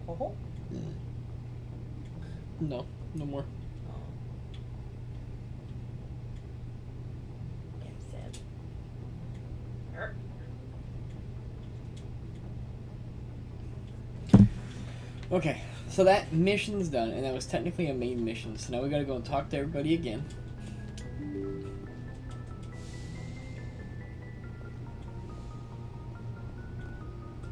Oh. No, no more. I'm sad. Okay, so that mission's done, and that was technically a main mission. So now we gotta go and talk to everybody again.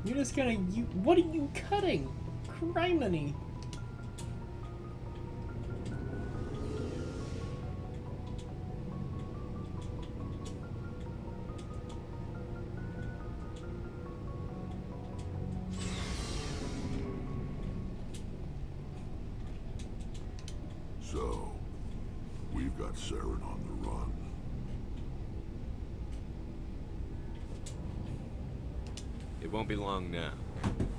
You're just gonna. What are you cutting? Criminy. So, we've got Saren on the run. It won't be long now.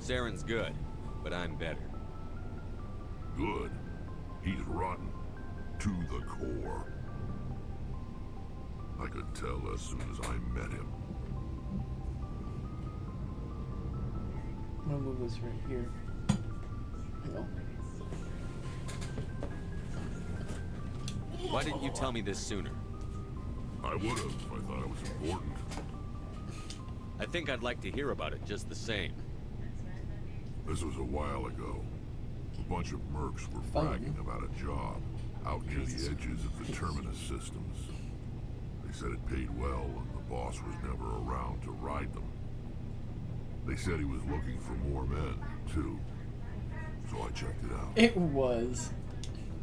Saren's good, but I'm better. Good. He's rotten. To the core. I could tell as soon as I met him. I'm gonna move this right here. No. Why didn't you tell me this sooner? I would have if I thought it was important. I think I'd like to hear about it just the same. This was a while ago. A bunch of mercs were Fun. bragging about a job out near the edges of the Terminus systems. They said it paid well and the boss was never around to ride them. They said he was looking for more men, too. So I checked it out. It was.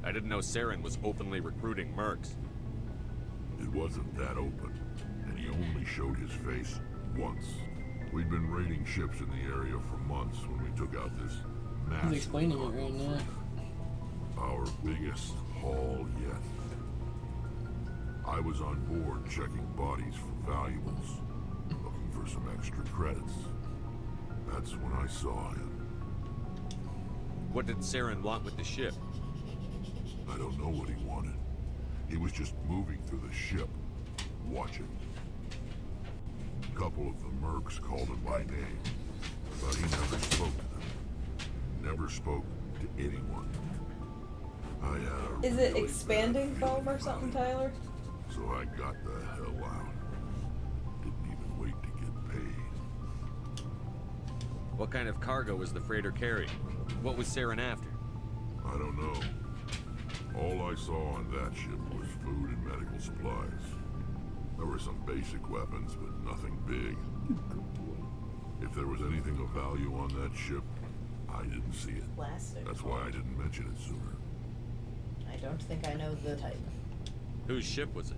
I didn't know Saren was openly recruiting mercs. It wasn't that open, and he only showed his face once. We'd been raiding ships in the area for months when we took out this massive He's explaining it cargo right now. freight. Our biggest haul yet. I was on board checking bodies for valuables, looking for some extra credits. That's when I saw him. What did Saren want with the ship? I don't know what he wanted. He was just moving through the ship, watching. A couple of the mercs called him by name, but he never spoke to them. Never spoke to anyone. I had a Is it really expanding bad foam feeling or about something, it, Tyler? So I got the hell out. Didn't even wait to get paid. What kind of cargo was the freighter carrying? What was Saren after? I don't know. All I saw on that ship was food and medical supplies. There were some basic weapons, but nothing big. If there was anything of value on that ship, I didn't see it. Plastic. That's why I didn't mention it sooner. I don't think I know the type. Whose ship was it?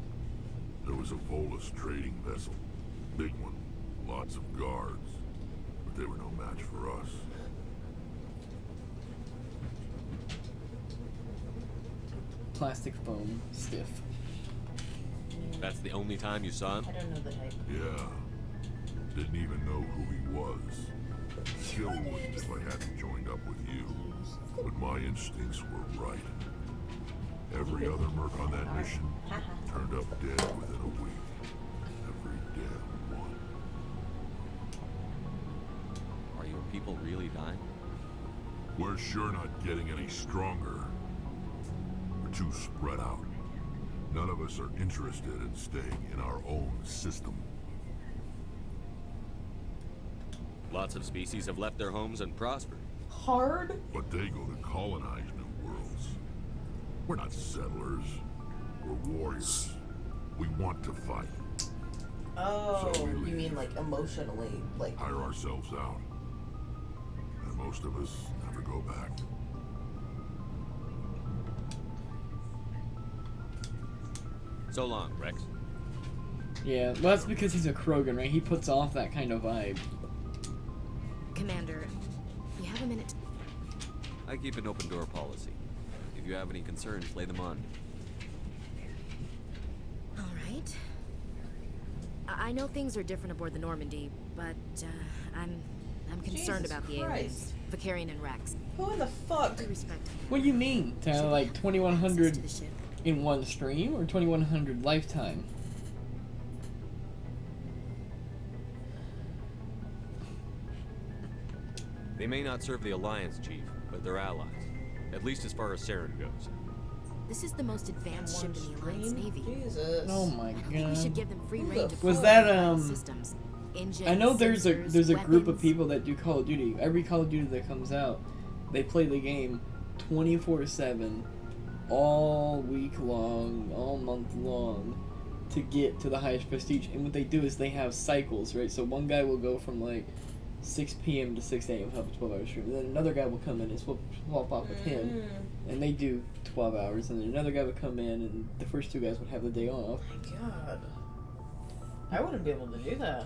There was a Volus trading vessel. Big one. Lots of guards. But they were no match for us. Plastic foam, stiff. That's the only time you saw him? I don't know the type. Yeah. Didn't even know who he was. Still wouldn't if I hadn't joined up with you. But my instincts were right. Every other merc on that mission turned up dead within a week. Every damn one. Are your people really dying? We're sure not getting any stronger. We're too spread out. None of us are interested in staying in our own system. Lots of species have left their homes and prospered. Hard? But they go to colonize new worlds. We're not settlers. We're warriors. We want to fight. Oh, So we you leave. mean like emotionally, like Hire ourselves out. And most of us never go back. So long, Rex. Yeah, well, that's because he's a Krogan, right? He puts off that kind of vibe. Commander, you have a minute. I keep an open door policy. If you have any concerns, lay them on me. All right. I know things are different aboard the Normandy, but I'm concerned Jesus about the Christ. aliens, Vicarian and Rex. who in the fuck? Due respect. What do you mean? To Should like have 2100 access to the ship. in one stream or 2100 lifetime? They may not serve the Alliance, Chief, but they're allies. At least as far as Saren goes. This is the most advanced ship in the Alliance Navy. Jesus. Oh my I think we should god. give them free Who reign the to Was full that, automatic systems. Engines, I know there's a sensors, group of weapons. people that do Call of Duty. Every Call of Duty that comes out, they play the game 24/7, all week long, all month long, to get to the highest prestige. And what they do is they have cycles, right? So one guy will go from like 6 p.m. to 6 a.m. have a 12-hour stream. And then another guy will come in and swap off with him, and they do 12 hours. And then another guy would come in, and the first two guys would have the day off. Oh my god. I wouldn't be able to do that.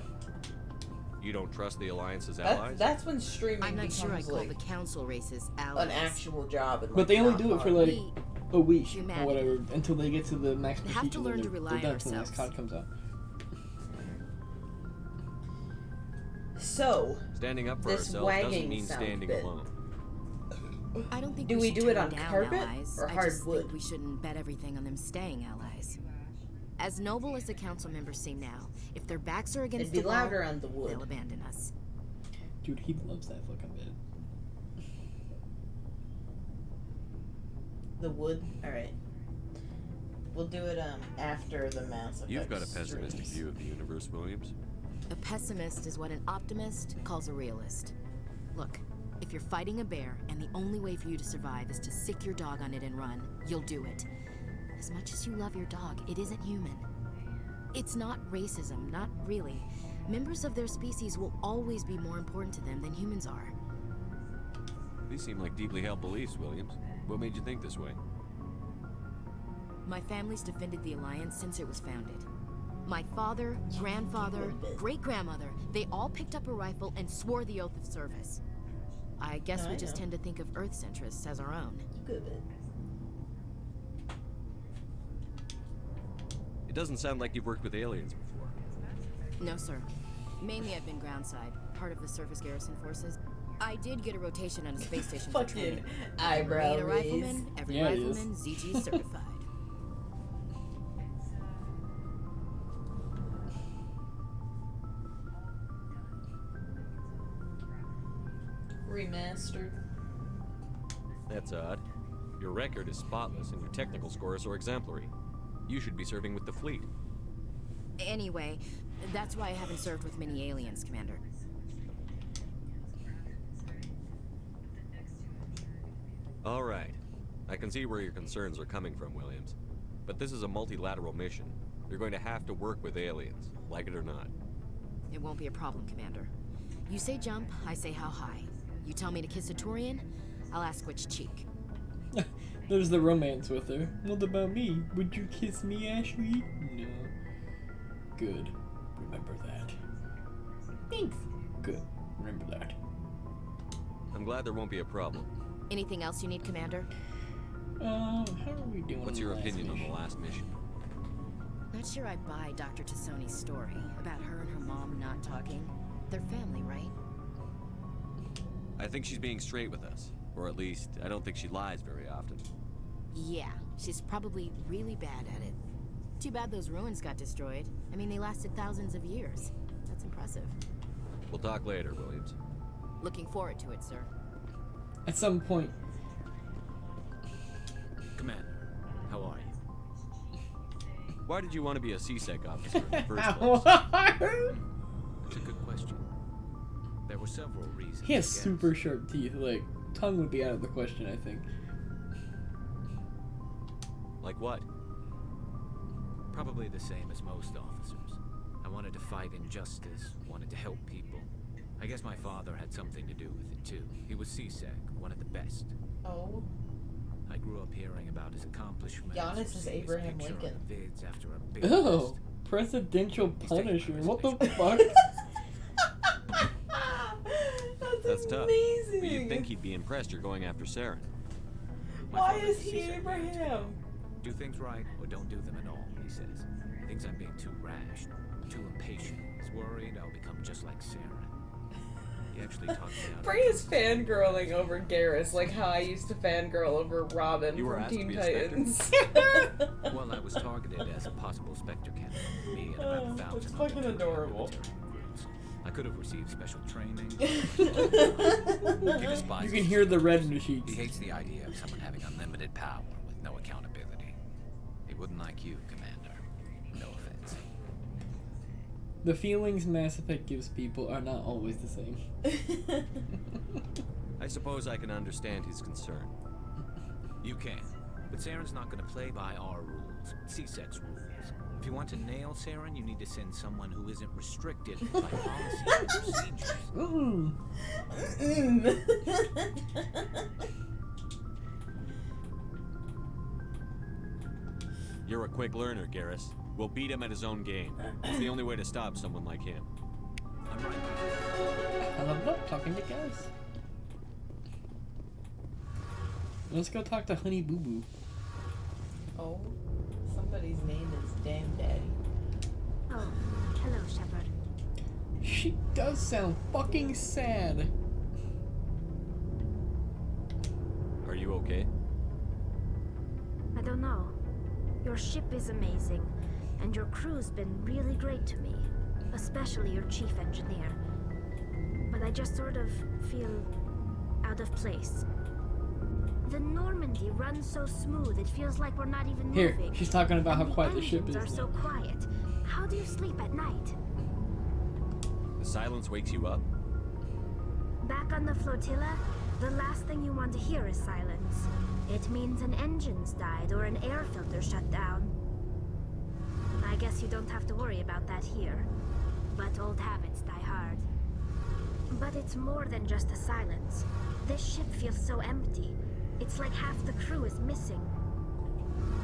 You don't trust the Alliance's allies? That's when streaming I'm not sure I becomes call like the council races allies. an actual job. And, But they only not do it for fun. like We, a week or humanity, whatever until they get to the max have prestige. to and learn then to they're rely done on till the next ourselves. COD comes out. So, Standing up for this ourselves doesn't wagging mean sound standing bit. alone. I don't think Do we should do it turn on down carpet allies. or I just hardwood? think we shouldn't bet everything on them staying allies. As noble as the council members seem now, if their backs are against it'd be the wall, louder on the wood. they'll abandon us. Dude, he loves that fucking bit. The wood? Alright. We'll do it after the Mass Effect You've got a pessimistic streams. view of the universe, Williams. A pessimist is what an optimist calls a realist. Look, if you're fighting a bear and the only way for you to survive is to sick your dog on it and run, you'll do it. As much as you love your dog, it isn't human. It's not racism, not really. Members of their species will always be more important to them than humans are. These seem like deeply held beliefs, Williams. What made you think this way? My family's defended the Alliance since it was founded. My father, grandfather, great-grandmother, they all picked up a rifle and swore the oath of service. I guess I we just know. tend to think of Earth's interests as our own. Good bit. It doesn't sound like you've worked with aliens before. No, sir. Mainly I've been groundside, part of the surface garrison forces. I did get a rotation on a space station for Fucking training. eyebrow Being a raise. rifleman, every Yeah, he is. rifleman ZG certified. Remastered. That's odd. Your record is spotless and your technical scores are exemplary. You should be serving with the fleet. Anyway, that's why I haven't served with many aliens, Commander. All right. I can see where your concerns are coming from, Williams. But this is a multilateral mission. You're going to have to work with aliens, like it or not. It won't be a problem, Commander. You say jump, I say how high. You tell me to kiss a Turian, I'll ask which cheek. There's the romance with her. What about me? Would you kiss me, Ashley? No. Good. Remember that. Thanks. Good. Remember that. I'm glad there won't be a problem. Anything else you need, Commander? How are we doing? What's on your the last opinion on mission? the last mission? Not sure I buy Dr. Tassoni's story about her and her mom not talking. They're family, right? I think she's being straight with us. Or at least, I don't think she lies very often. Yeah, she's probably really bad at it. Too bad those ruins got destroyed. I mean, they lasted thousands of years. That's impressive. We'll talk later, Williams. Looking forward to it, sir. At some point. Commander, how are you? Why did you want to be a CSEC officer in the first place? That's a good question. There were several reasons. He has I guess. super sharp teeth. Like, tongue would be out of the question, I think. Like what? Probably the same as most officers. I wanted to fight injustice, wanted to help people. I guess my father had something to do with it too. He was CSEC, one of the best. Oh. I grew up hearing about his accomplishments. Giannis or is seeing his Abraham picture on Lincoln. Vids after a big Oh, test. presidential He's taking my Punisher. What the resignation. fuck? That's tough. amazing. But you'd think he'd be impressed you're going after Saren. My Why father's is he CSEC man, too. Abraham? Do things right or don't do them at all, he says. He thinks I'm being too rash, too impatient. He's worried I'll become just like Sarah. He actually talked me out of Bray is fangirling over Garrus, like how I used to fangirl over Robin You were from asked to Teen be a Spectre? Titans. Well, I was targeted as a possible Spectre candidate. Me and about Oh, 1,000 that's other fucking Turian adorable. military recruits. I could have received special training. He despises You can hear the red in the He sheets. hates the idea of someone having unlimited power with no accountability. He wouldn't like you, Commander. No offense. The feelings Mass Effect gives people are not always the same. I suppose I can understand his concern. You can. But Saren's not going to play by our rules. C-Set's rules. If you want to nail Saren, you need to send someone who isn't restricted by policy and procedures. Ooh. You're a quick learner, Garrus. We'll beat him at his own game. It's the only way to stop someone like him. I'm right. I love talking to guys. Let's go talk to Honey Boo Boo. Oh, somebody's name is Damn Daddy. Oh, hello, Shepard. She does sound fucking sad. Are you okay? I don't know. Your ship is amazing, and your crew's been really great to me, especially your chief engineer. But I just sort of feel out of place. The Normandy runs so smooth, it feels like we're not even Here, moving. she's talking about And how quiet the ship engines is. are so quiet. How do you sleep at night? The silence wakes you up? Back on the flotilla, the last thing you want to hear is silence. It means an engine's died or an air filter shut down. I guess you don't have to worry about that here. But old habits die hard. But it's more than just the silence. This ship feels so empty. It's like half the crew is missing.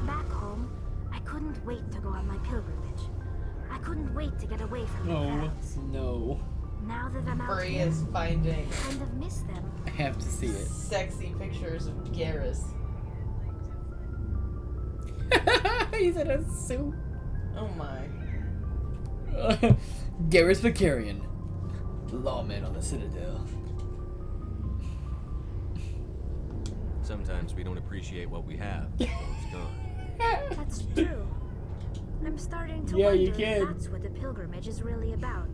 Back home, I couldn't wait to go on my pilgrimage. I couldn't wait to get away from the Oh, crowds. no. Now that I'm out Bree here, is finding I kind of miss them. I have to see it. sexy pictures of Garrus. He's in a suit. Oh my. Garrus Vicarian, lawman on the Citadel. Sometimes we don't appreciate what we have until it's gone. That's true. I'm starting to Yeah, wonder you if can. that's what the pilgrimage is really about.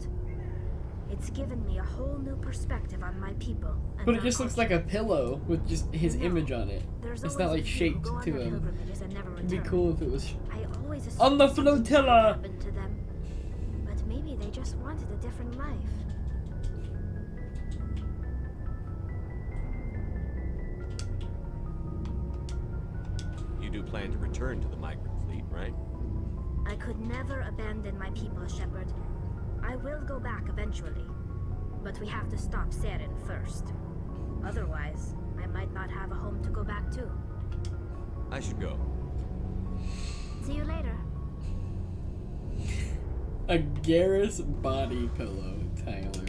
It's given me a whole new perspective on my people. And But it our just looks culture. like a pillow with just his No, image on it. There's It's always not a like few who shaped go on to their him. pilgrimages and never It'd be return. cool if it was. I always On the assumed something flotilla! bad happened to them. But maybe they just wanted a different life. You do plan to return to the migrant fleet, right? I could never abandon my people, Shepard. I will go back eventually. But we have to stop Saren first. Otherwise, I might not have a home to go back to. I should go. See you later. A Garrus body pillow, Tyler.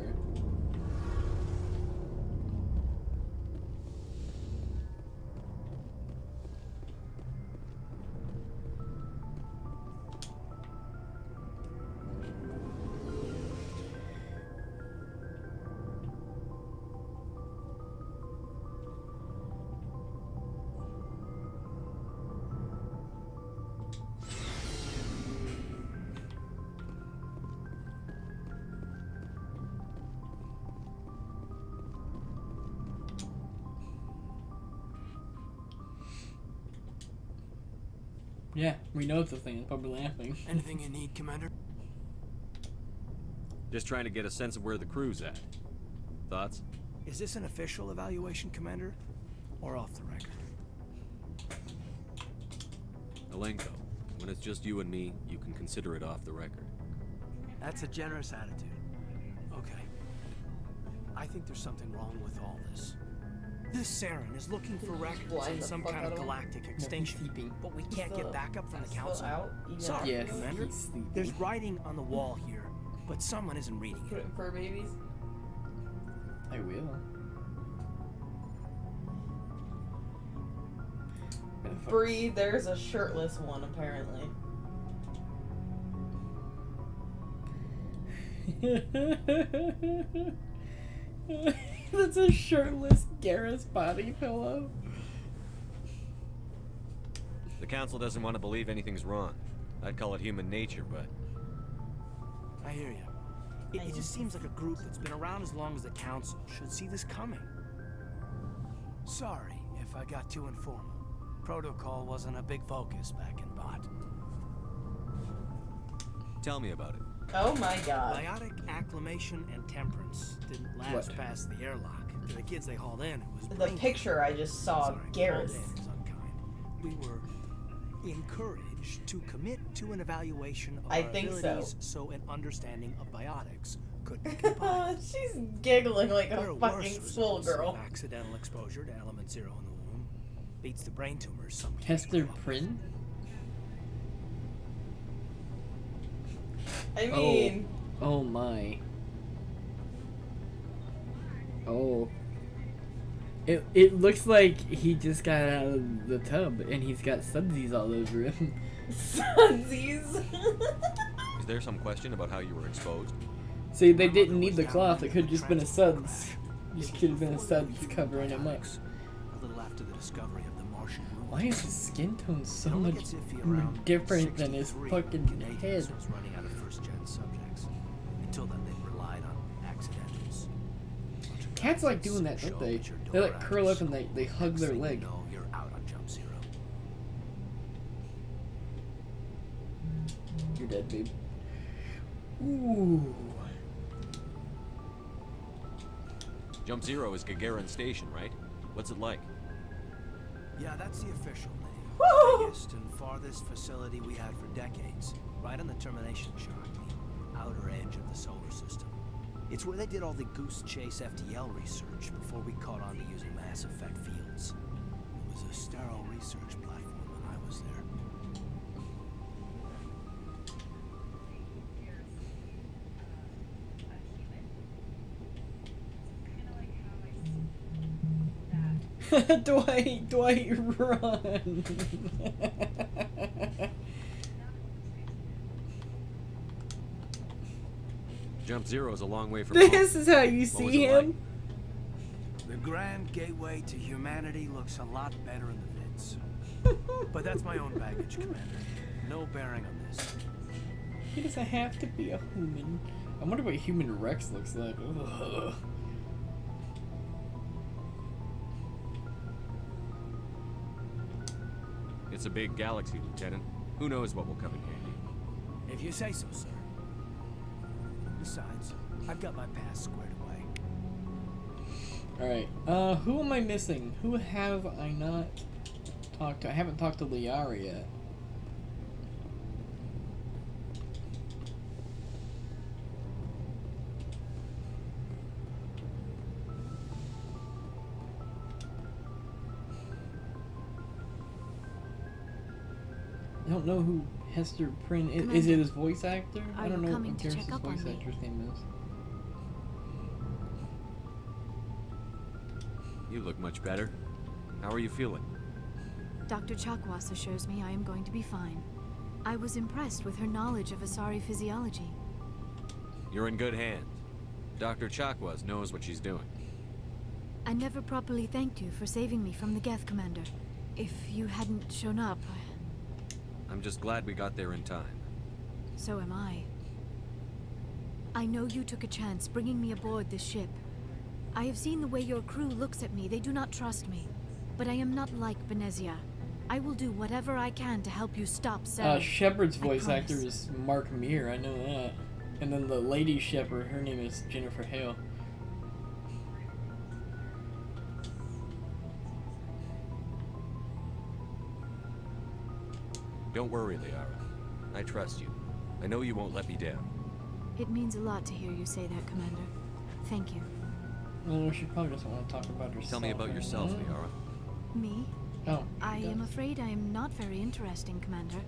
Yeah, we know it's a thing. Probably laughing. Anything you need, Commander? Just trying to get a sense of where the crew's at. Thoughts? Is this an official evaluation, Commander? Or off the record? Alenko, when it's just you and me, you can consider it off the record. That's a generous attitude. Okay. I think there's something wrong with all this. This Saren is looking for records Blind in the some fuck kind out of of him. galactic he's extinction. sleeping. But we can't get backup from the Still Council. out? Even Sorry, Yes, Commander. he's sleeping. There's writing on the wall here, but someone isn't reading Put it. it in fur babies. I will. Bree, there's a shirtless one apparently. That's a shirtless Garrus body pillow. The Council doesn't want to believe anything's wrong. I'd call it human nature, but I hear you. It just seems like a group that's been around as long as the Council should see this coming. Sorry if I got too informal. Protocol wasn't a big focus back in Bot. Tell me about it. Oh my god. Biotic acclimation and temperance didn't last What? past the airlock. To the kids they hauled in, it was The brain picture I just saw of Sorry, Garrus. hauled in is unkind. We were encouraged to commit to an evaluation of I our think so. abilities so an understanding of biotics could be compiled. She's giggling like There are a worse fucking results schoolgirl. of accidental exposure to element 0 in the womb. Beats the brain tumors some kids Hester grow up with. Prynne? I mean, Oh my. Oh. It looks like he just got out of the tub and he's got subsies all over him. Sunsies. Is there some question about how you were exposed? See, they My didn't mother need was the down cloth, in it could have the just been a transport suds. crash. Just It could have was been a before suds human covering him up. biotics, a little after the discovery of the Martian moon. Why is his skin tone so It only much gets iffy around different than his 63 fucking when Canadians head? was running out of first-gen subjects. Until then, they relied on accidentals. Bunch of Cats guys like that doing that, show don't up they? at your They door like after curl up and school. they hug Next their thing leg. You know, you're out on Jump Zero. You're dead, babe. Ooh. Jump Zero is Gagarin Station, right? What's it like? Yeah, that's the official name. Woo! Biggest and farthest facility we had for decades. Right on the termination shock, the outer edge of the solar system. It's where they did all the Goose Chase FTL research before we caught on to using mass effect fields. It was a sterile research platform when I was there. Dwight, run! Jump Zero is a long way from home. This is how you What was see it like? him? The grand gateway to humanity looks a lot better in the vids. But that's my own baggage, Commander. No bearing on this. He doesn't have to be a human. I wonder what human Rex looks like. Ugh. It's a big galaxy, Lieutenant. Who knows what will come in handy? If you say so, sir. Besides, I've got my past squared away. Alright, who am I missing? Who have I not talked to? I haven't talked to Liara yet. I don't know who Hester Prynne is. Is it his voice actor? Are I don't you know coming what to Garrus' check up on voice me? actor's name is. You look much better. How are you feeling? Dr. Chakwas assures me I am going to be fine. I was impressed with her knowledge of Asari physiology. You're in good hands. Dr. Chakwas knows what she's doing. I never properly thanked you for saving me from the Geth, Commander. If you hadn't shown up, I'm just glad we got there in time. so am I. I know you took a chance bringing me aboard this ship. I have seen the way your crew looks at me. They do not trust me. But I am not like Benezia. I will do whatever I can to help you stop Saren. Shepard's I voice promise. actor is Mark Meir, I know that. And then the lady Shepard, her name is Jennifer Hale. Don't worry, Liara. I trust you. I know you won't let me down. It means a lot to hear you say that, Commander. Thank you. Oh, she probably doesn't want to talk about herself. Tell me about yourself, anymore. Liara. Me? Oh. I yeah. am afraid I am not very interesting, Commander.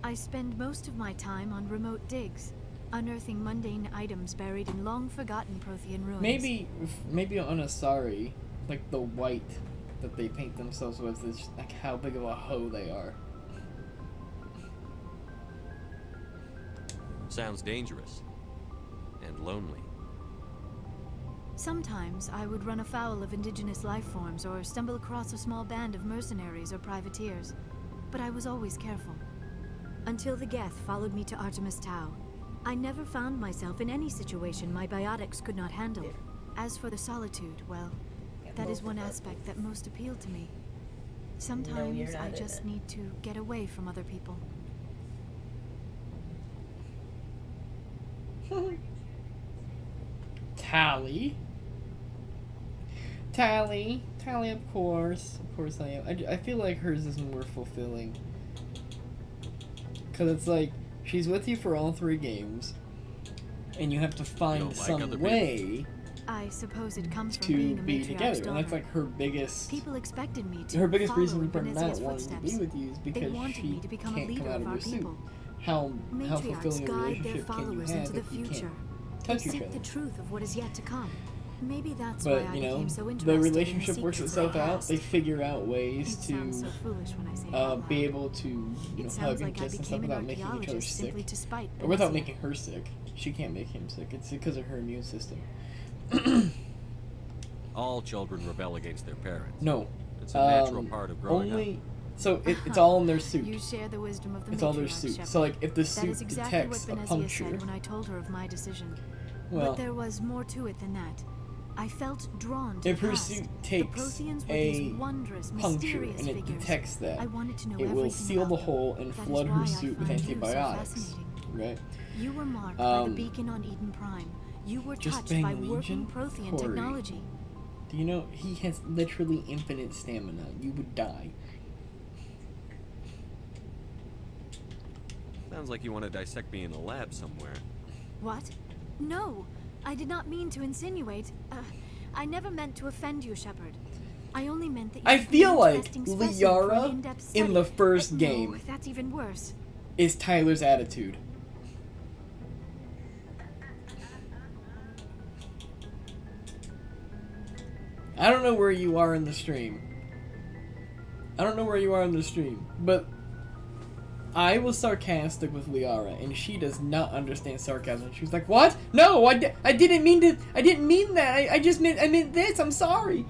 I spend most of my time on remote digs, unearthing mundane items buried in long-forgotten Prothean ruins. Maybe on Asari, like the white that they paint themselves with is like how big of a hoe they are. Sounds dangerous. And lonely. Sometimes I would run afoul of indigenous life forms or stumble across a small band of mercenaries or privateers, but I was always careful. Until the Geth followed me to Artemis Tau, I never found myself in any situation my biotics could not handle. As for the solitude, well, that is one aspect that most appealed to me. Sometimes not I in just it. need to get away from other people. Tally, of course I am. I feel like hers is more fulfilling. Because it's like, she's with you for all 3 games, and you have to find some way I suppose it comes from to being a be matriarch's together. daughter. And that's like her biggest People expected me to her biggest follow reason in for Venezia's not wanting to footsteps. be with you is They because wanted she me to become a can't come leader out of of our your suit. people. How Matriarchs fulfilling a guide their relationship can you followers have into the if you future. can't They touch each seek other? the truth of what is yet to come. Maybe that's But, why I you know, became so interested the in relationship the works secrets itself of the out. past. They figure out ways It sounds so foolish when I say it out loud. be able to, you know, It hug sounds and like I kiss and stuff became an without making each other archaeologist sick. simply to spite Or without Venezia. making her sick. She can't make him sick. It's because of her immune system. All children rebel against their parents. No. It's a natural part of growing only, up. So it's all in their suit. You share the wisdom of the It's all their matriarch, suit. Shepard. So like, if the That suit is exactly what detects a Venezia puncture, said when I told her of my decision. well, But there was more to it than that. I felt drawn to if the her past. suit The takes Protheans were a these wondrous, puncture mysterious and it figures. detects that, I wanted to know it will everything seal about the them. hole and That is flood why her I suit with find you so antibiotics. fascinating. Right? You were marked by the beacon on Eden Prime. You were just touched bang by Legion? working Prothean Corey. technology. Do you know he has literally infinite stamina? You would die. Sounds like you want to dissect me in a lab somewhere. What? No, I did not mean to insinuate. I never meant to offend you, Shepard. I only meant that you I would be an feel like interesting specimen for an Liara in-depth in study. the first No, game that's even worse. is Tyler's attitude. I don't know where you are in the stream. But I was sarcastic with Liara, and she does not understand sarcasm. She was like, "What? No, I didn't mean to. I didn't mean that. I meant this. I'm sorry."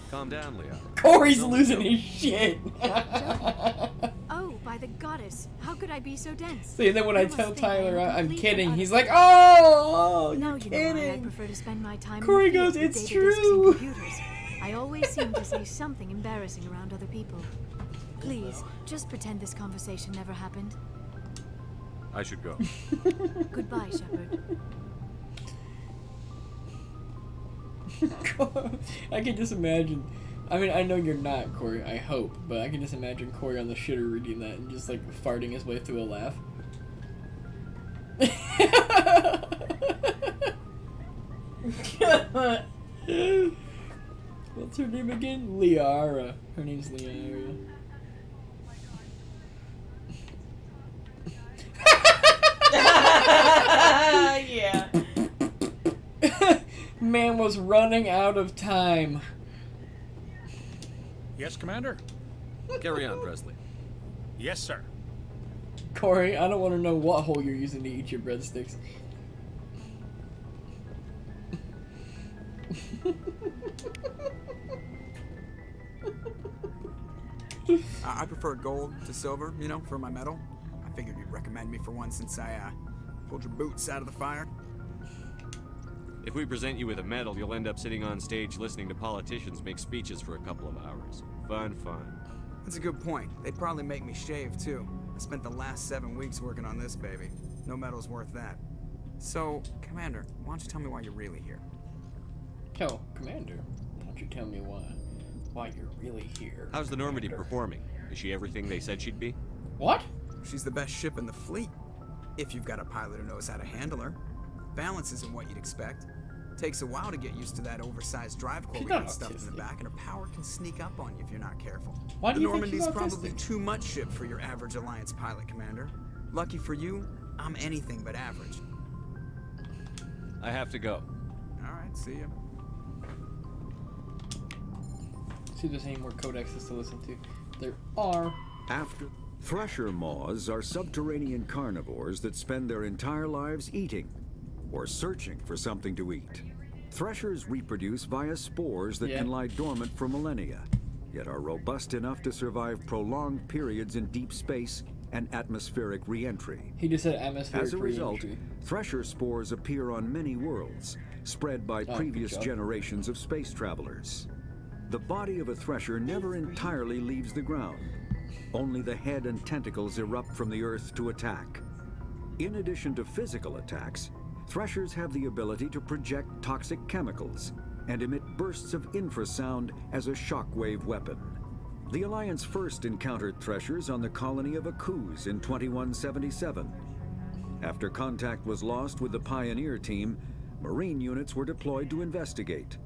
Calm down, Leo. Corey's No, losing no. his shit. Oh, by the goddess, how could I be so dense? See, and then when I You must tell think I am Tyler a I'm complete kidding, and he's utter like, "Oh, No, you're you know why I kidding." prefer to spend my time Corey in the field goes, with "It's data disks and true." computers. I always seem to say something embarrassing around other people. Please, just pretend this conversation never happened. I should go. Goodbye, Shepard. I can just imagine. I mean, I know you're not, Corey, I hope, but I can just imagine Corey on the shitter reading that and just like farting his way through a laugh. What's her name again? Liara. Her name's Liara. Yeah. Man was running out of time. Yes, Commander? Carry on, Presley. Yes, sir. Corey, I don't want to know what hole you're using to eat your breadsticks. I prefer gold to silver, you know, for my medal. I figured you'd recommend me for one since I pulled your boots out of the fire. If we present you with a medal, you'll end up sitting on stage listening to politicians make speeches for a couple of hours. Fun. That's a good point. They'd probably make me shave, too. I spent the last 7 weeks working on this baby. No medal's worth that. So, Commander, why don't you tell me why you're really here? Oh, Commander, why don't you tell me why you're really here? How's the Normandy Commander? performing? Is she everything they said she'd be? What? She's the best ship in the fleet. If you've got a pilot who knows how to handle her. Balance isn't what you'd expect. Takes a while to get used to that oversized drive core She's we not got stuffed in the autistic. back, and her power can sneak up on you if you're not careful. Why do the you think she's Normandy's probably autistic? too much ship for your average Alliance pilot, Commander. Lucky for you, I'm anything but average. I have to go. Alright, see ya. See if there's any more codexes to listen to. There are. After Thresher Maws are subterranean carnivores that spend their entire lives eating or searching for something to eat. Threshers reproduce via spores that can lie dormant for millennia, yet are robust enough to survive prolonged periods in deep space and atmospheric re-entry. He just said atmospheric As a result, re-entry. Thresher spores appear on many worlds, spread by Oh, previous good job. generations of space travelers. The body of a thresher never entirely leaves the ground. Only the head and tentacles erupt from the earth to attack. In addition to physical attacks, threshers have the ability to project toxic chemicals and emit bursts of infrasound as a shockwave weapon. The Alliance first encountered threshers on the colony of Akuz in 2177. After contact was lost with the Pioneer team, Marine units were deployed to investigate.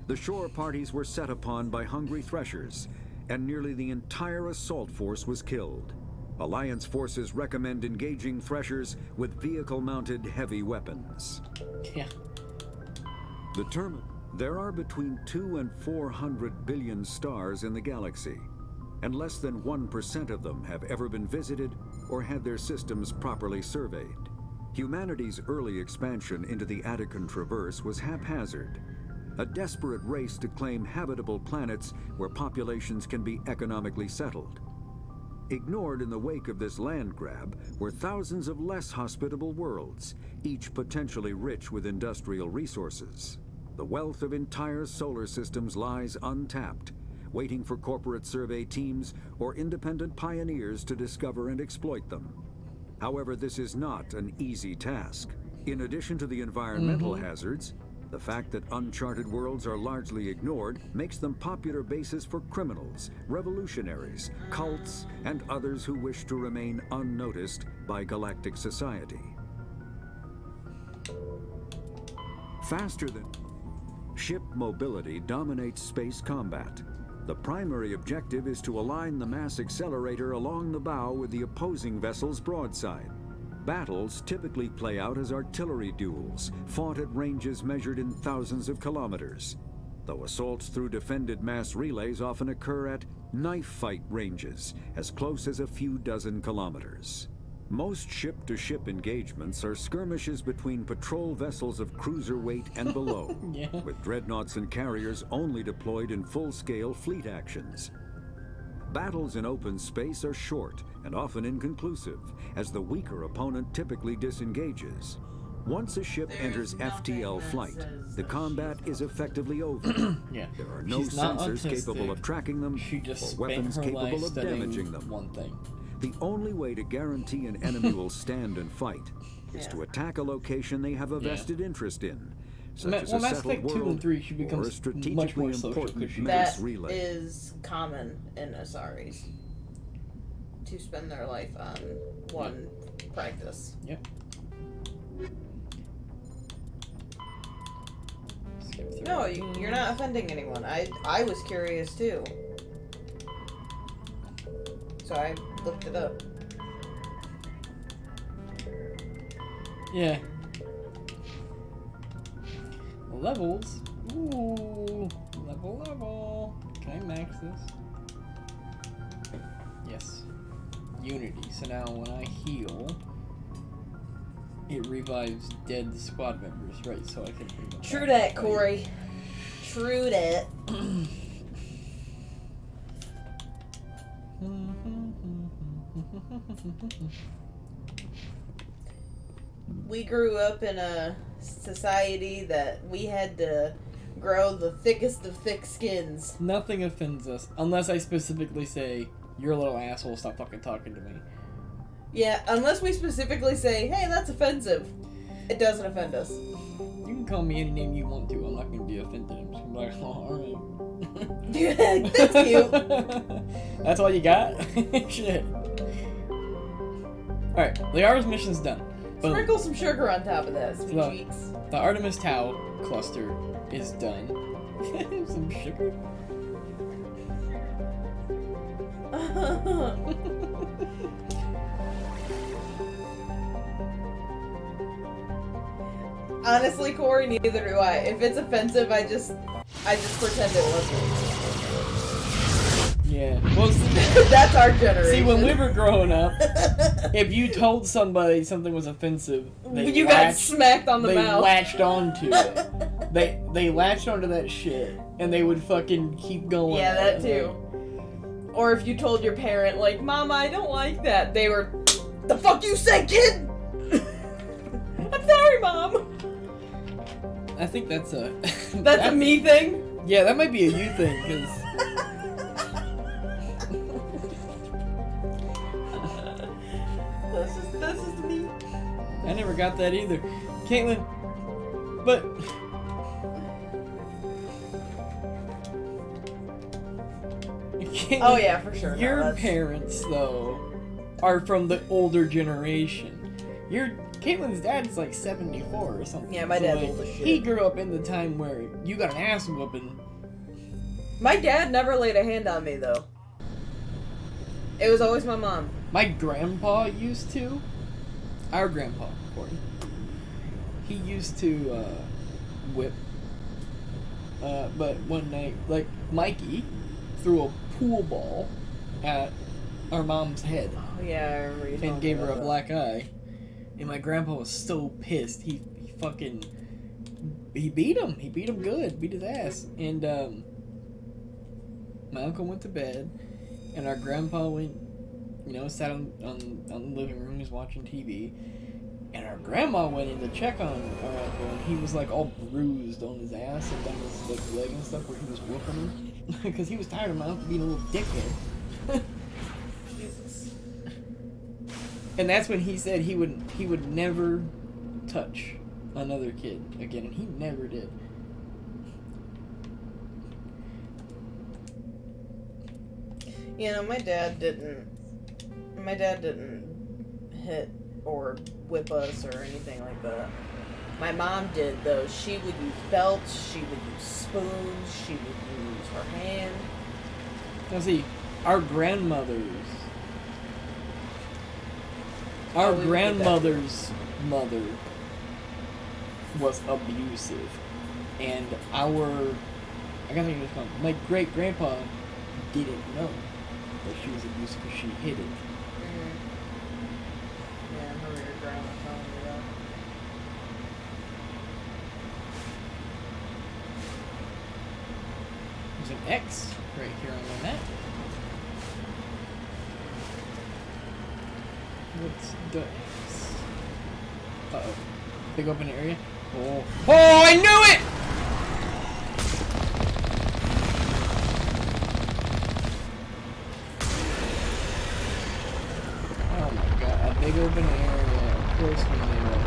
The shore parties were set upon by hungry threshers, and nearly the entire assault force was killed. Alliance forces recommend engaging threshers with vehicle-mounted heavy weapons. Yeah. There are between 200 and 400 billion stars in the galaxy, and less than 1% of them have ever been visited or had their systems properly surveyed. Humanity's early expansion into the Attican Traverse was haphazard, a desperate race to claim habitable planets where populations can be economically settled. Ignored in the wake of this land grab were thousands of less hospitable worlds, each potentially rich with industrial resources. The wealth of entire solar systems lies untapped, waiting for corporate survey teams or independent pioneers to discover and exploit them. However, this is not an easy task. In addition to the environmental hazards, the fact that uncharted worlds are largely ignored makes them popular bases for criminals, revolutionaries, cults, and others who wish to remain unnoticed by galactic society. Ship mobility dominates space combat. The primary objective is to align the mass accelerator along the bow with the opposing vessel's broadside. Battles typically play out as artillery duels, fought at ranges measured in thousands of kilometers, though assaults through defended mass relays often occur at knife fight ranges, as close as a few dozen kilometers. Most ship-to-ship engagements are skirmishes between patrol vessels of cruiser weight and below, with dreadnoughts and carriers only deployed in full-scale fleet actions. Battles in open space are short and often inconclusive, as the weaker opponent typically disengages. Once a ship enters FTL flight, the combat is effectively over. There are no sensors capable of tracking them or weapons capable of damaging them. One thing. The only way to guarantee an enemy will stand and fight is to attack a location they have a vested interest in, such as a settled world or a strategically important mass relay. That is common in Asaris, to spend their life on one practice. Yep. No, you're not offending anyone. I was curious too. So I looked it up. Yeah. Levels. Ooh. Level. Can I max this? Yes. Unity. So now when I heal, it revives dead squad members, right? So I can pretty much. True that, Corey. True that. We grew up in a society that we had to grow the thickest of thick skins. Nothing offends us, unless I specifically say, you're a little asshole, stop fucking talking to me. Yeah, unless we specifically say, hey, that's offensive. It doesn't offend us. You can call me any name you want to, I'm not going to be offended. I'm just going to be like, oh, alright. That's cute. That's all you got? Shit. Alright, the Artemis mission's done. Boom. Sprinkle some sugar on top of that, sweet cheeks. The Artemis Tau cluster is done. Some sugar? Honestly, Corey, neither do I. If it's offensive, I just pretend it wasn't. Yeah. Well, see, that's our generation. See, when we were growing up, if you told somebody something was offensive, you got smacked on the mouth. They latched onto it. They latched onto that shit, and they would fucking keep going. Yeah, that too. Or if you told your parent, like, Mama, I don't like that, they were, the fuck you say, kid? I'm sorry, Mom. I think that's a... That's a me thing? Yeah, that might be a you thing, because... That's just me. I never got that either. Caitlin, but... Caitlin, Oh yeah, for sure. Your parents, though, are from the older generation. Caitlin's dad's like 74 or something. Yeah, my dad's old as shit. He grew up in the time where you got an ass whooping. My dad never laid a hand on me, though. It was always my mom. My grandpa used to. Our grandpa, Corey. He used to whip. But one night, like, Mikey threw a pool ball at our mom's head. Oh, yeah, I remember you and gave her a that. black eye. And my grandpa was so pissed. He beat him. He beat him good. Beat his ass. And my uncle went to bed, and our grandpa went, sat on the living room. He was watching TV, and our grandma went in to check on our uncle, and he was like all bruised on his ass and down his like leg and stuff where he was whooping him because he was tired of my uncle being a little dickhead. Jesus. And that's when he said he would never touch another kid again, and he never did. My dad didn't hit or whip us or anything like that. My mom did, though. She would use belts, she would use spoons, she would use her hand. Now see, our grandmother's mother was abusive, and I gotta think of this one. My great grandpa didn't know that she was abusive because she hid it. Mm-hmm. Yeah, I remember your grandma telling me that. There's an X right here on the map. What's the X? Uh-oh. Big open area. Oh, I knew it! Oh my god, a big open area. Of course we knew it.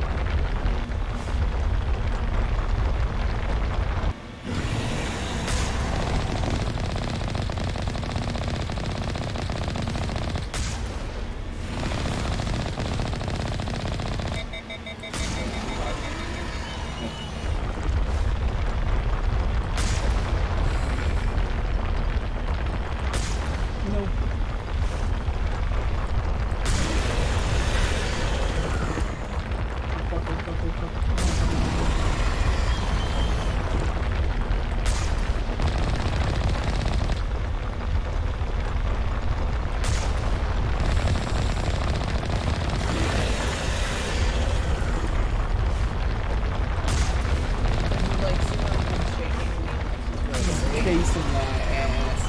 Chasing my ass.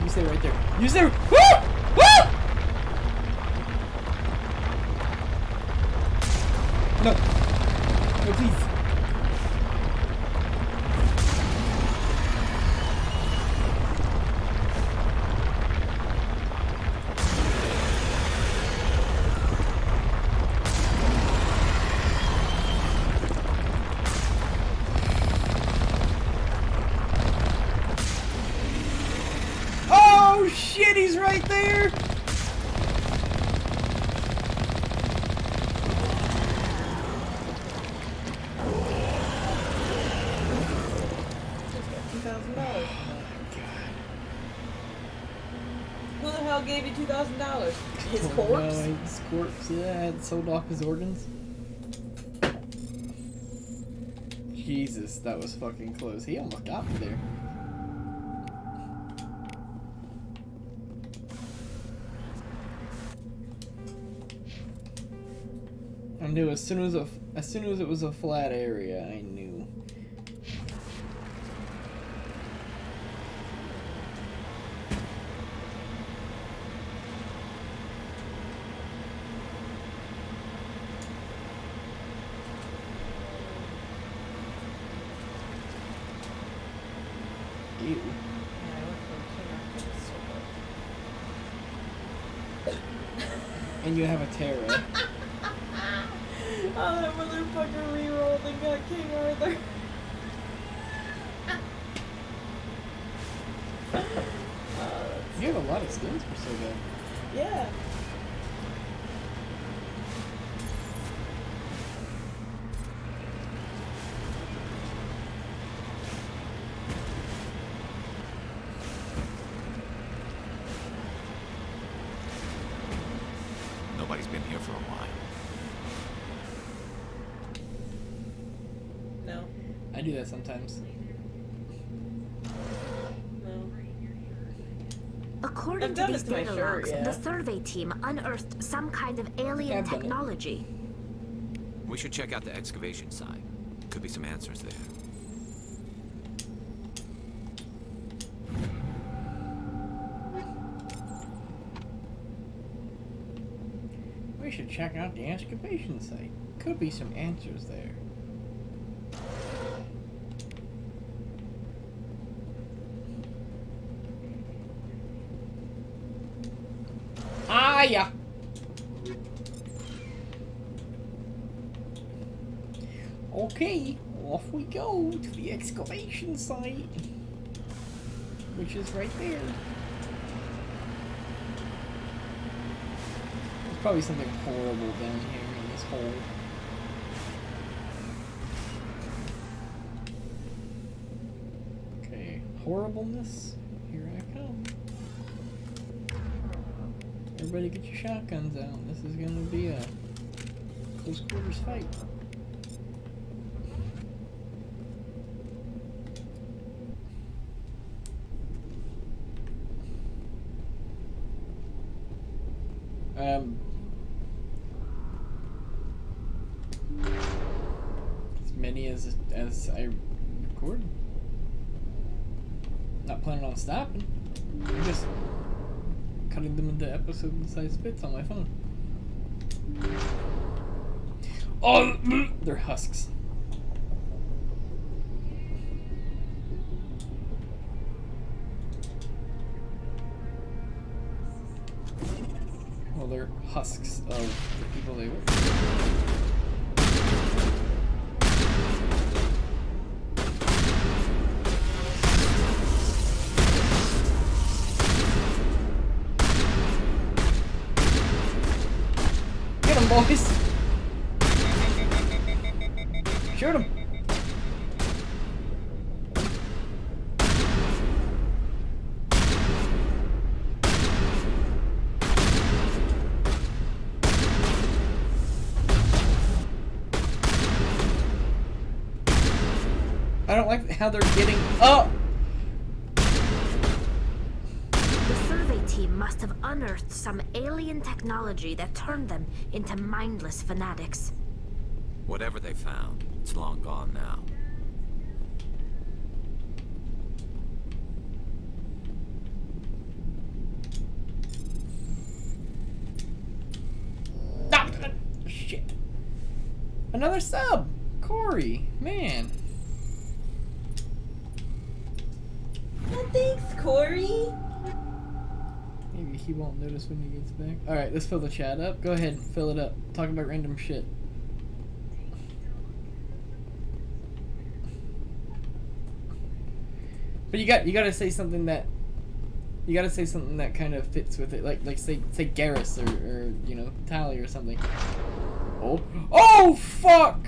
You stay right there. You stay. Woo! Woo! No. No, please. Oh shit, he's right there! Who the hell hell gave you $2,000? His Oh, corpse? no, his corpse, yeah, had sold off his organs. Jesus, that was fucking close. He almost got me there. I knew as soon as it was a flat area, I knew. Ew. And you have a Terra. Oh, that motherfucker rerolled and got King Arthur. You have a lot of skins for so good. Yeah. Nobody's been here for a while. No. I do that sometimes. No. According I've to done these it to my data shirt, logs, yeah. the survey team unearthed some kind of alien I've done it. technology. We should check out the excavation site. Could be some answers there. We should check out the excavation site. Could be some answers there. Ah, yeah. Okay, off we go to the excavation site, which is right there. There's probably something horrible down here in this hole. Okay, horribleness, here I come. Everybody get your shotguns out. This is gonna be a close quarters fight. As many as I record. Not planning on stopping. I'm just cutting them into episode-sized bits on my phone. Oh, they're husks. Well, they're husks of the people they work with. Get him, boys! Shoot him! I don't like how they're getting up! The survey team must have unearthed some alien technology that turned them into mindless fanatics. Whatever they found, it's long gone now. Ah, shit. Another sub! Corey, man. Well, thanks, Corey. Maybe he won't notice when he gets back. Alright, let's fill the chat up. Go ahead, fill it up. Talk about random shit. But you gotta say something that kind of fits with it. Like say Garrus or you know, Tally or something. Oh fuck!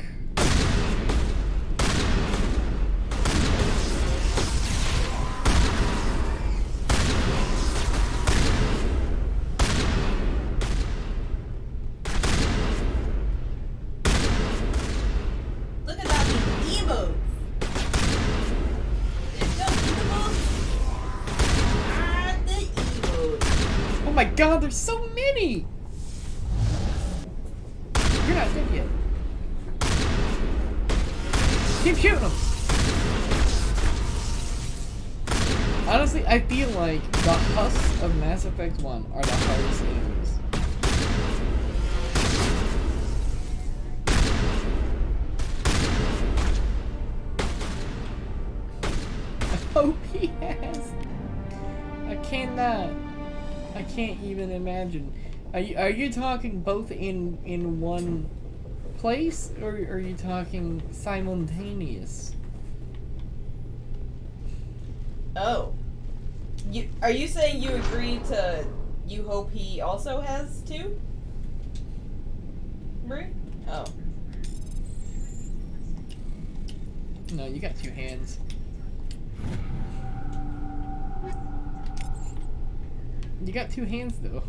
my god, there's so many! You're not dead yet. Keep shooting them! Honestly, I feel like the husks of Mass Effect 1 are the hardest enemies. I hope he has. I cannot. I can't even imagine. Are you talking both in one place, or are you talking simultaneous? Oh. Are you saying you agree to... You hope he also has two? Marie? Oh. No, you got two hands. You got two hands, though.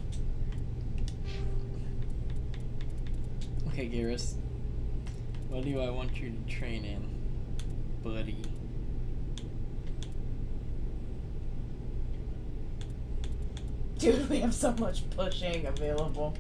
Okay, Garrus. What do I want you to train in, buddy? Dude, we have so much pushing available.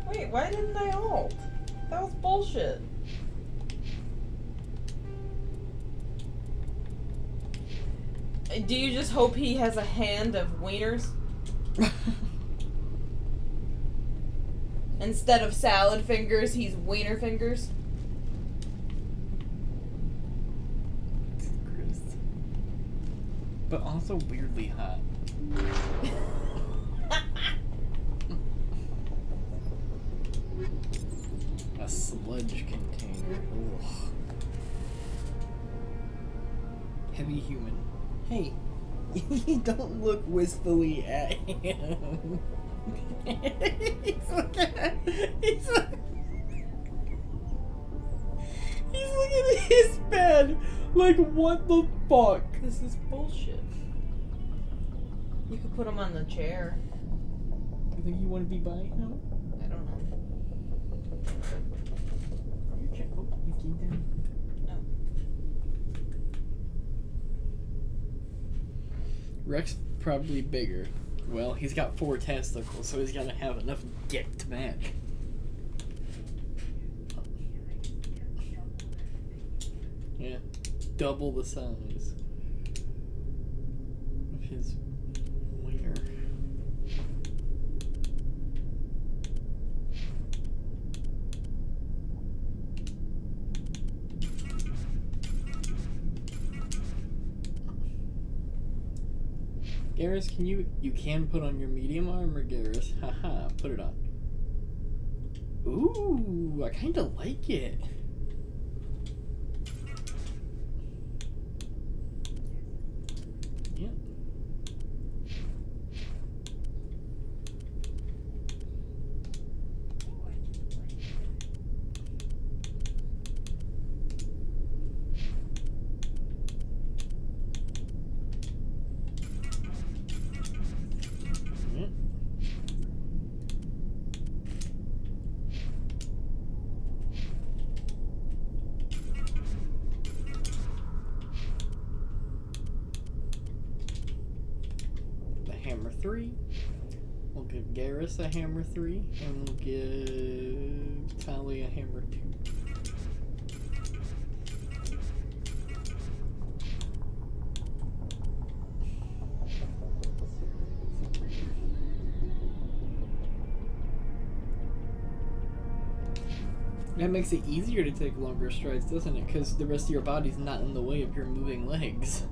Wait, why didn't I ult? That was bullshit. Do you just hope he has a hand of wieners? Instead of salad fingers, he's wiener fingers? But also weirdly hot. A sludge container. Ugh. Heavy human. Hey, you don't look wistfully at him. He's looking at his bed. Like, what the fuck? This is bullshit. You could put him on the chair. You think you want to be by him? I don't know. Your chair. Oh, he's getting down. Rex probably bigger. Well, he's got 4 testicles, so he's gotta have enough dick to match. Yeah, double the size of his wiener. Garrus, you can put on your medium armor, Garrus. Haha, put it on. Ooh, I kinda like it. Yep. Hammer 3. We'll give Garrus a hammer 3, and we'll give Tali a hammer 2. That makes it easier to take longer strides, doesn't it? Because the rest of your body's not in the way of your moving legs.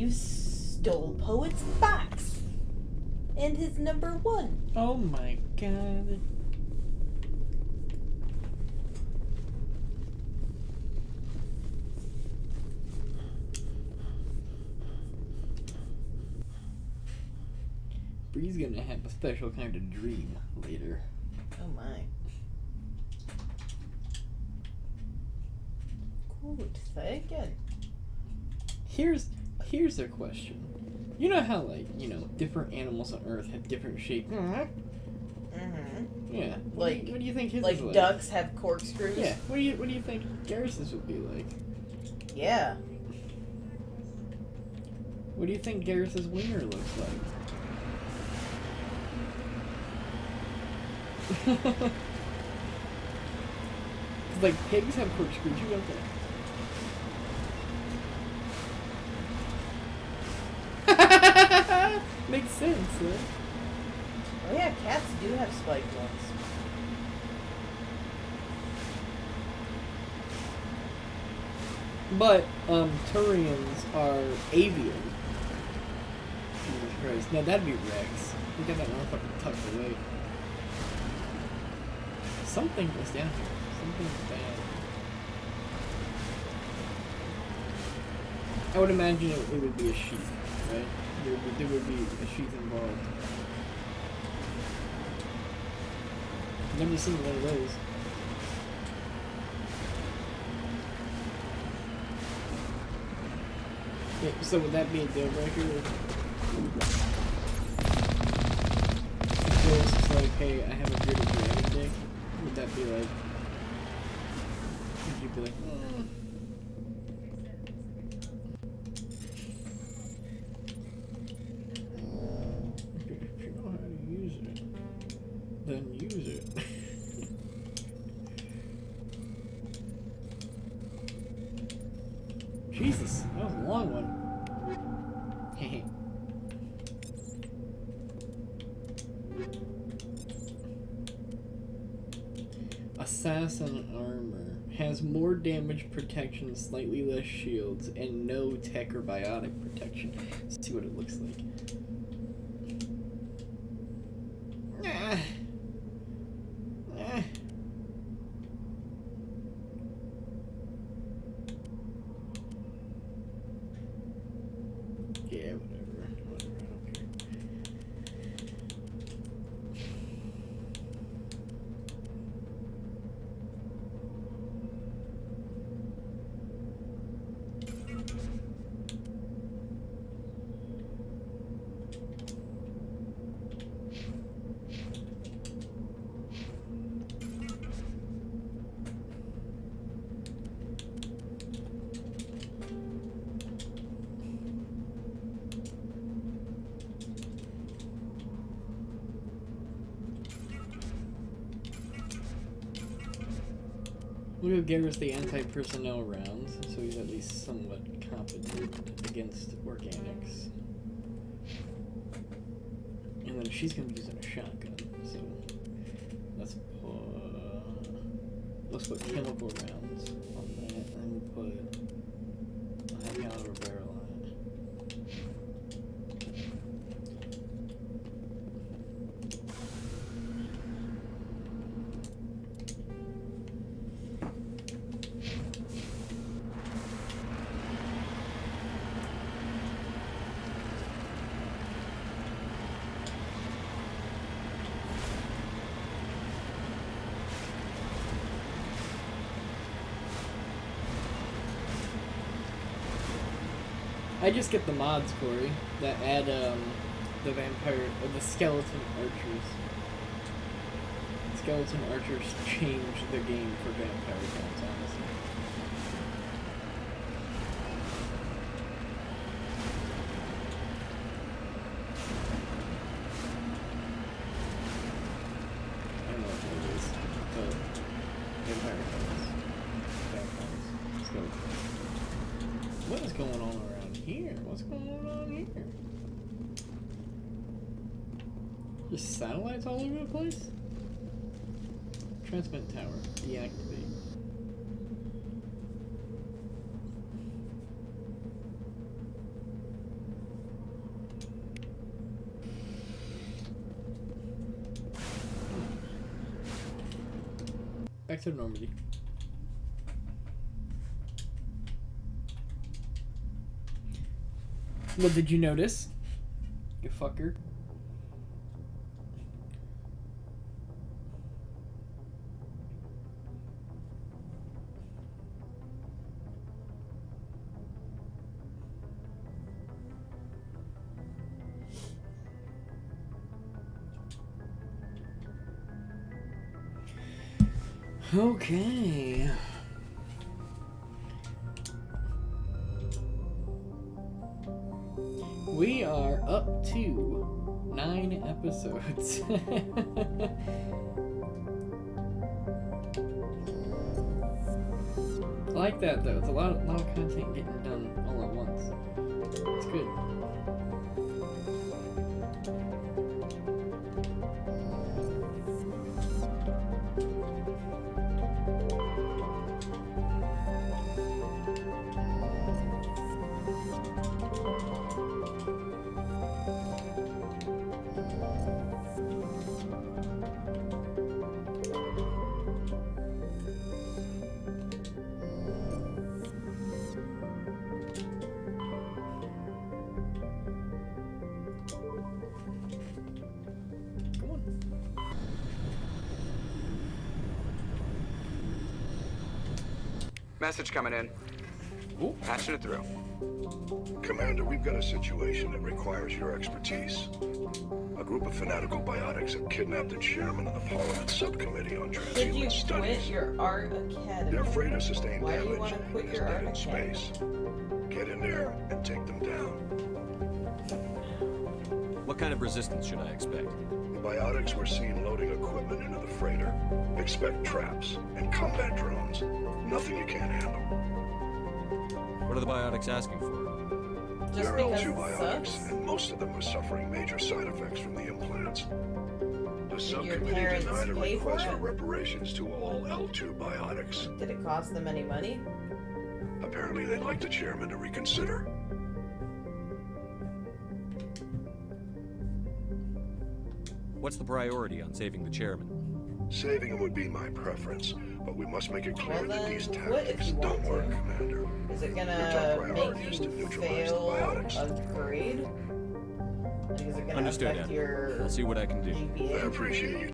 You stole Poet's box. And his number 1. Oh my god. Bree's gonna have a special kind of dream later. Oh my. Good thinking. Here's a question. You know how, like, you know, different animals on Earth have different shapes? Mm-hmm. Yeah. What do you think his like is like? ducks have corkscrews? Yeah. What do you think Garrus's would be like? Yeah. What do you think Garrus's wiener looks like? Like, pigs have corkscrews, you don't think? Makes sense, right? Oh yeah, cats do have spiked ones. But, Turians are avian. Jesus Christ. Now that'd be Rex. We got that motherfucker tucked away. Something was down here. Something was bad. I would imagine it would be a sheath, right? There would be a sheath involved. Never seen one of those. Yeah, so would that be a deal breaker? If Ghost is like, hey, I have a bearded dragon dick, would that be like... Would you be like, If you know how to use it, then use it. Jesus, that was a long one. Assassin armor has more damage protection, slightly less shields, and no tech or biotic protection. Let's see what it looks like. Yeah, whatever. I don't care. We'll give Garrus the anti-personnel rounds, so he's at least somewhat competent against organics. And then she's gonna be using a shotgun, so let's put chemical rounds on that, and we'll put a high caliber barrel on it. I just get the mods, Corey, that add the vampire or the skeleton archers. Skeleton archers change the game for vampire counts, honestly. I don't know what that is, but vampire counts. Vampires. Skeletons. What is going on around here? What's going on here? There's satellites all over the place? Transmit tower. Deactivate. Back to Normandy. What did you notice? You fucker. Okay. We are up to 9 episodes. I like that though. It's a lot of content getting done all at once. It's good. Message coming in. Ooh. Patching it through. Commander, we've got a situation that requires your expertise. A group of fanatical biotics have kidnapped the chairman of the Parliament Subcommittee on Could Transhuman you Studies. quit your art academy? They're afraid of sustained Why do you damage want to quit and your is art dead in academy? space. Get in there and take them down. What kind of resistance should I expect? The biotics were seen loading equipment into the freighter. Expect traps and combat drones. Nothing you can't handle. What are the biotics asking for? Just They're because L2 it biotics, sucks? and most of them are suffering major side effects from the implants. The Did your subcommittee parents denied a pay for request for it? reparations to all L2 biotics. Did it cost them any money? Apparently they'd like the chairman to reconsider. What's the priority on saving the chairman? Saving him would be my preference, but we must make it clear Well, that then these quit if tactics you don't want work, to. Commander. Is it Your top gonna priority make is to you neutralize the fail biotics. a grade? Like, is it gonna Understood, affect Ed. your I'll see what I can do. I GPA? appreciate you